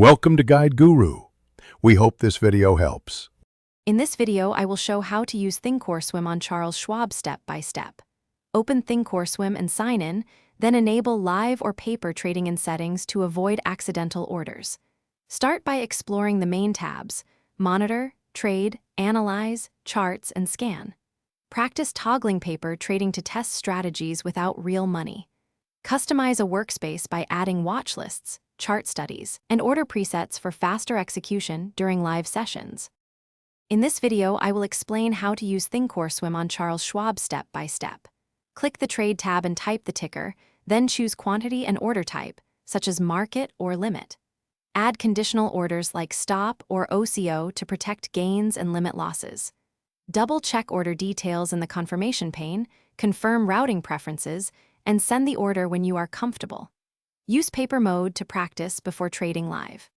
Welcome to Guide Guru. We hope this video helps. In this video, I will show how to use Thinkorswim on Charles Schwab step by step. Open Thinkorswim and sign in, then enable live or paper trading in settings to avoid accidental orders. Start by exploring the main tabs: Monitor, Trade, Analyze, Charts, and Scan. Practice toggling paper trading to test strategies without real money. Customize a workspace by adding watch lists, chart studies, and order presets for faster execution during live sessions. In this video, I will explain how to use Thinkorswim on Charles Schwab step by step. Click the Trade tab and type the ticker, then choose quantity and order type, such as market or limit. Add conditional orders like stop or OCO to protect gains and limit losses. Double-check order details in the confirmation pane, confirm routing preferences, and send the order when you are comfortable. Use paper mode to practice before trading live.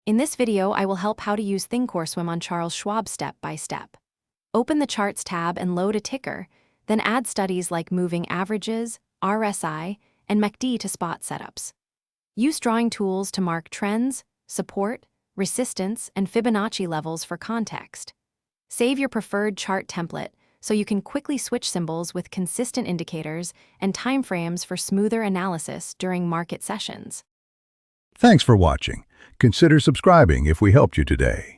In this video, I will help how to use Thinkorswim on Charles Schwab step by step. Open the Charts tab and load a ticker, then add studies like moving averages, RSI, and MACD to spot setups. Use drawing tools to mark trends, support, resistance, and Fibonacci levels for context. Save your preferred chart template so you can quickly switch symbols with consistent indicators and timeframes for smoother analysis during market sessions. Thanks for watching. Consider subscribing if we helped you today.